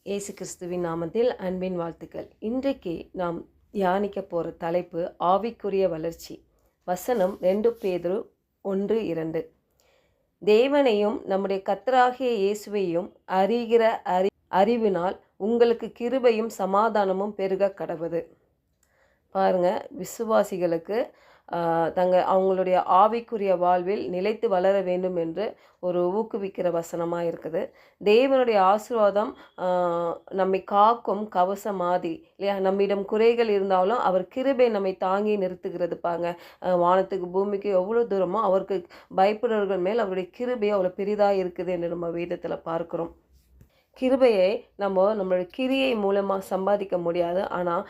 இயேசு கிறிஸ்துவின் நாமத்தில் அன்பின் வாழ்த்துக்கள். இன்றைக்கு நாம் தியானிக்க போகிற தலைப்பு ஆவிக்குரிய வளர்ச்சி. வசனம் 2 பேதுரு 1:2. தேவனையும் நம்முடைய கர்த்தராகிய இயேசுவையும் அறிகிற அறிவினால் உங்களுக்கு கிருபையும் சமாதானமும் பெருக கடவது. பாருங்க, விசுவாசிகளுக்கு அவங்களுடைய ஆவிக்குரிய வாழ்வில் நிலைத்து வளர வேண்டும் என்று ஒரு ஊக்குவிக்கிற வசனமாக இருக்குது. தேவனுடைய ஆசீர்வாதம் நம்மை காக்கும் கவசம் மாதிரி இல்லையா? நம்மிடம் குறைகள் இருந்தாலும் அவர் கிருபை நம்மை தாங்கி நிறுத்துகிறது. பாருங்க, வானத்துக்கு பூமிக்கு எவ்வளோ தூரமோ அவருக்கு பயப்படுறவர்கள் மேல் அவருடைய கிருபை அவ்வளோ பெரிதாக இருக்குது என்று நம்ம வேதத்தில் பார்க்குறோம். கிருபையை நம்மளோட கிரியை மூலமாக சம்பாதிக்க முடியாது. ஆனால்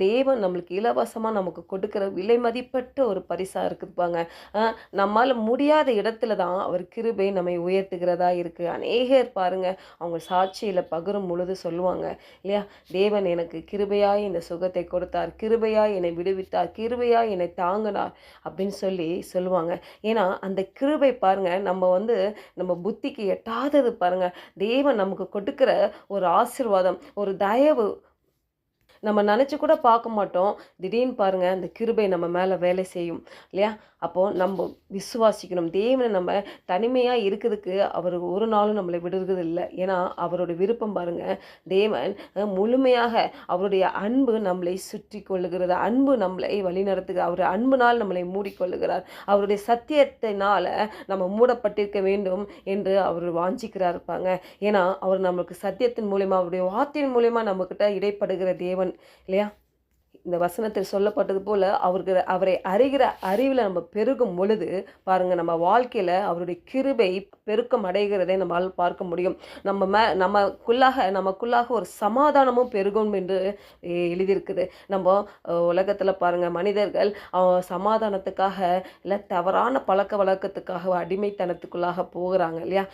தேவன் நம்மளுக்கு இலவசமாக நமக்கு கொடுக்குற விலை மதிப்பற்ற ஒரு பரிசாக இருக்குதுப்பாங்க. நம்மால் முடியாத இடத்துல தான் அவர் கிருபை நம்மை உயர்த்துகிறதா இருக்குது. அநேகர் பாருங்கள், அவங்க சாட்சியில் பகிரும் பொழுது சொல்லுவாங்க இல்லையா, தேவன் எனக்கு கிருபையாய் இந்த சுகத்தை கொடுத்தார், கிருபையாய் என்னை விடுவித்தார், கிருபையாய் என்னை தாங்கினார் அப்படின்னு சொல்லுவாங்க. ஏன்னா அந்த கிருபை பாருங்கள், நம்ம புத்திக்கு எட்டாதது. பாருங்கள், தேவன் நமக்கு கொடுக்கிற ஒரு ஆசீர்வாதம், ஒரு தயவு நம்ம நினச்சி கூட பார்க்க மாட்டோம். திடீர்னு பாருங்கள், அந்த கிருபை நம்ம மேலே வேலை செய்யும் இல்லையா? அப்போது நம்ம விசுவாசிக்கணும். தேவனை நம்ம தனிமையாக இருக்கிறதுக்கு அவர் ஒரு நாளும் நம்மளை விடுறது இல்லை. ஏன்னா அவருடைய விருப்பம் பாருங்கள், தேவன் முழுமையாக அவருடைய அன்பு நம்மளை சுற்றி கொள்ளுகிறது, அன்பு நம்மளை வழிநடத்துகிறார், அவருடைய அன்புனால் நம்மளை மூடிக்கொள்ளுகிறார், அவருடைய சத்தியத்தினால் நம்ம மூடப்பட்டிருக்க வேண்டும் என்று அவர் வாஞ்சிக்கிறார் இருப்பாங்க. ஏன்னா அவர் நம்மளுக்கு சத்தியத்தின் மூலயமா, அவருடைய வார்த்தையின் மூலயமா நம்மக்கிட்ட இடைப்படுகிற தேவன் இல்லையா? இந்த வசனத்தில் சொல்லப்பட்டது போல் அவரை அறிகிற அறிவில் நம்ம பெருகும் பொழுது பாருங்கள், நம்ம வாழ்க்கையில் அவருடைய கிருபை பெருக்கம் அடைகிறதை நம்மால் பார்க்க முடியும். நமக்குள்ளாக ஒரு சமாதானமும் பெருகும் என்று எழுதியிருக்குது. நம்ம உலகத்தில் பாருங்கள், மனிதர்கள் சமாதானத்துக்காக இல்லை தவறான பழக்க வழக்கத்துக்காக அடிமைத்தனத்துக்குள்ளாக போகிறாங்க இல்லையா?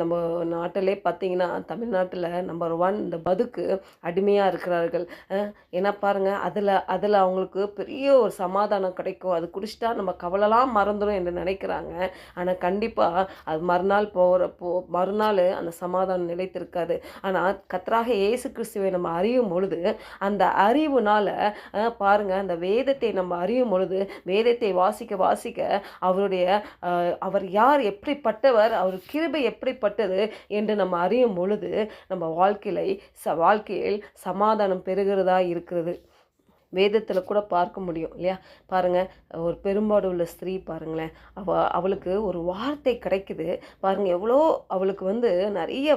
நம்ம நாட்டிலே பார்த்தீங்கன்னா, தமிழ்நாட்டில் நம்பர் 1 இந்த மதுக்கு அடிமையாக இருக்கிறார்கள். ஏன்னா பாருங்கள், அதில் அவங்களுக்கு பெரிய ஒரு சமாதானம் கிடைக்கும். அது குடிச்சிட்டா நம்ம கவலைலாம் மறந்துடும் என்று நினைக்கிறாங்க. ஆனால் கண்டிப்பாக அது மறுநாள் அந்த சமாதானம் நிலைத்திருக்காது. ஆனால் கர்த்தராக இயேசு கிறிஸ்துவை நம்ம அறியும் பொழுது, அந்த அறிவுனால் பாருங்கள், அந்த வேதத்தை நம்ம அறியும் பொழுது, வேதத்தை வாசிக்க அவர் யார், எப்படிப்பட்டவர், அவர் கிருபை எப்படிப்பட்டது என்று நம்ம அறியும் பொழுது நம்ம வாழ்க்கையில் சமாதானம் பெறுகிறதா இருக்கிறது. வேதத்தில் கூட பார்க்க முடியும் இல்லையா? பாருங்கள், ஒரு பெரும்பாடு உள்ள ஸ்திரீ பாருங்களேன், அவளுக்கு ஒரு வார்த்தை கிடைக்குது பாருங்கள். எவ்வளோ அவளுக்கு நிறைய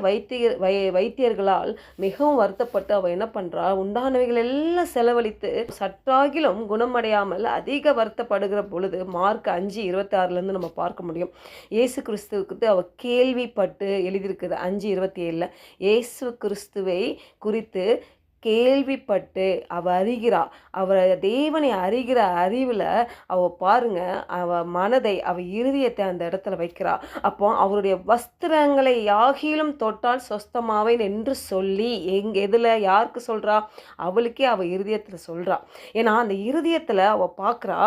வைத்தியர்களால் மிகவும் வருத்தப்பட்டு அவள் என்ன பண்ணுறா, உண்டானவைகள் எல்லாம் செலவழித்து சற்றாகிலும் குணமடையாமல் அதிக வருத்தப்படுகிற பொழுது மார்க் 5:26 நம்ம பார்க்க முடியும். இயேசு கிறிஸ்துவுக்கு அவள் கேள்விப்பட்டு எழுதியிருக்குது 5:27. இயேசு கிறிஸ்துவை குறித்து கேள்விப்பட்டு அவரை தேவனை அறிகிற அறிவில் பாருங்க, மனதை இருதயத்தை அந்த இடத்துல வைக்கிறா. அப்போ அவருடைய வஸ்திரங்களை யாகிலும் தொட்டால் சொஸ்தமாவேன் என்று சொல்லி எதில் யாருக்கு சொல்கிறா? அவளுக்கே இருதயத்தில் சொல்கிறா. ஏன்னா அந்த இருதயத்தில் பார்க்குறா,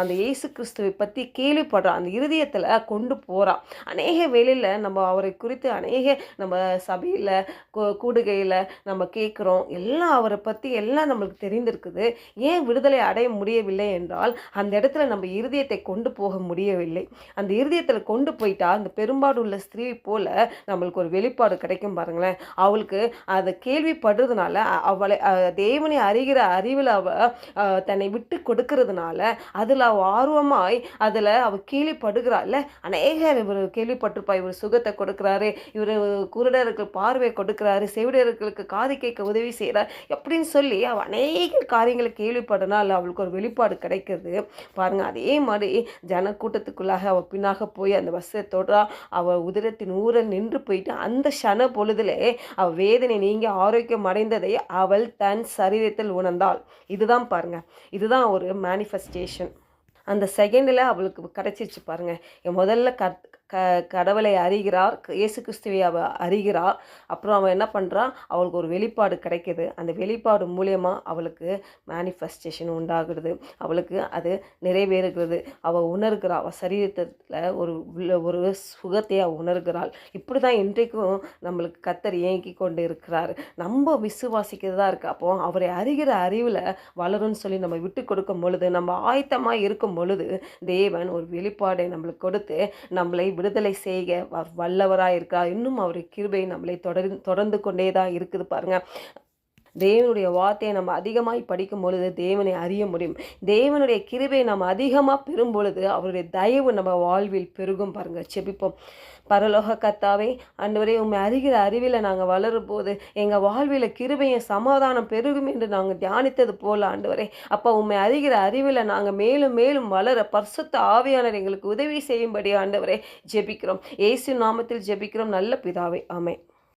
அந்த இயேசு கிறிஸ்துவை பற்றி கேள்விப்படுறா, அந்த இருதயத்தில் கொண்டு போகிறா. அநேக வேளையில் நம்ம அவரை குறித்து நம்ம சபையில் கூடுகையில் நம்ம கேட்குறோம், எல்லாம் அவரை பற்றி எல்லாம் நம்மளுக்கு தெரிந்திருக்குது. ஏன் விடுதலை அடைய முடியவில்லை என்றால், அந்த இடத்துல நம்ம இருதயத்தை கொண்டு போக முடியவில்லை. அந்த இருதயத்தில் கொண்டு போயிட்டா அந்த பெரும்பாடு உள்ள ஸ்திரீ போல நம்மளுக்கு ஒரு வெளிப்பாடு கிடைக்கும் பாருங்களேன். அவளுக்கு அதை கேள்விப்படுறதுனால, அவளை தேவனை அறிகிற அறிவில் தன்னை விட்டு கொடுக்கறதுனால அதில் ஆர்வமாய் அதில் கேள்விப்படுகிறாள். அநேகர் இவர் கேள்விப்பட்டிருப்பா, இவர் சுகத்தை கொடுக்குறாரு, இவர் குருடருக்கு பார்வை கொடுக்குறாரு, செவிடர்களுக்கு காது கேட்க உதவி செய்கிறார் அப்படின்னு சொல்லி அவள் அநேக காரியங்களை கேள்விப்படனால அவளுக்கு ஒரு வெளிப்பாடு கிடைக்கிறது பாருங்கள். அதே மாதிரி ஜனக்கூட்டத்துக்குள்ளாக அவள் பின்னாக போய் அந்த வஸ்திரத்தோட அவள் உதிரத்தின் ஊரல் நின்று போயிட்டு அந்த க்ஷண பொழுதிலே அவள் வேதனை நீங்கி ஆரோக்கியம் அடைந்ததை அவள் தன் சரீரத்தில் உணர்ந்தாள். இதுதான் பாருங்கள், இதுதான் ஒரு மேனிஃபெஸ்டேஷன். அந்த செகண்டில் அவளுக்கு கிடச்சிருச்சு பாருங்கள். முதல்ல கடவுளை அறிகிறார், இயேசு கிறிஸ்துவை அறிகிறார். அப்புறம் அவன் என்ன பண்ணுறான், அவளுக்கு ஒரு வெளிப்பாடு கிடைக்கிது. அந்த வெளிப்பாடு மூலியமா அவளுக்கு மேனிஃபெஸ்டேஷன் உண்டாகிறது, அவளுக்கு அது நிறைவேறுகிறது. அவள் உணர்கிறாள், அவள் சரீரத்தில் ஒரு சுகத்தை அவள் உணர்கிறாள். இப்படி தான் இன்றைக்கும் நம்மளுக்கு கர்த்தர் இயங்கி கொண்டு இருக்கிறார். நம்ம விசுவாசிக்கிறதா இருக்குது. அப்போ அவரை அறிகிற அறிவில் வளரும்னு சொல்லி நம்ம விட்டு கொடுக்கும் பொழுது, நம்ம ஆயத்தமாக இருக்கும் பொழுது தேவன் ஒரு வெளிப்பாடை நம்மளுக்கு கொடுத்து நம்மளை விடுதலை செய்ய வல்லவராக இருக்கிறார். இன்னும் அவருடைய கிருபை நம்மளை தொடர்ந்து கொண்டே தான் இருக்குது பாருங்க. தேவனுடைய வார்த்தையை நம்ம அதிகமாய் படிக்கும் பொழுது தேவனை அறிய முடியும். தேவனுடைய கிருபை நம்ம அதிகமாக பெறும் பொழுது அவருடைய தயவு நம்ம வாழ்வில் பெருகும் பாருங்க. செபிப்போம். பரலோக கர்த்தாவே, ஆண்டவரே, உண்மை அறிகிற அறிவில் நாங்கள் வளரும் போது எங்கள் வாழ்வில் கிருபையும் சமாதானம் பெருகும் என்று நாங்கள் தியானித்தது போல ஆண்டவரே, அப்போ உண்மை அறிகிற அறிவில் நாங்கள் மேலும் மேலும் வளர பரிசுத்த ஆவியானவர் எங்களுக்கு உதவி செய்யும்படி ஆண்டவரே ஜெபிக்கிறோம். இயேசு நாமத்தில் ஜெபிக்கிறோம் நல்ல பிதாவே, ஆமென்.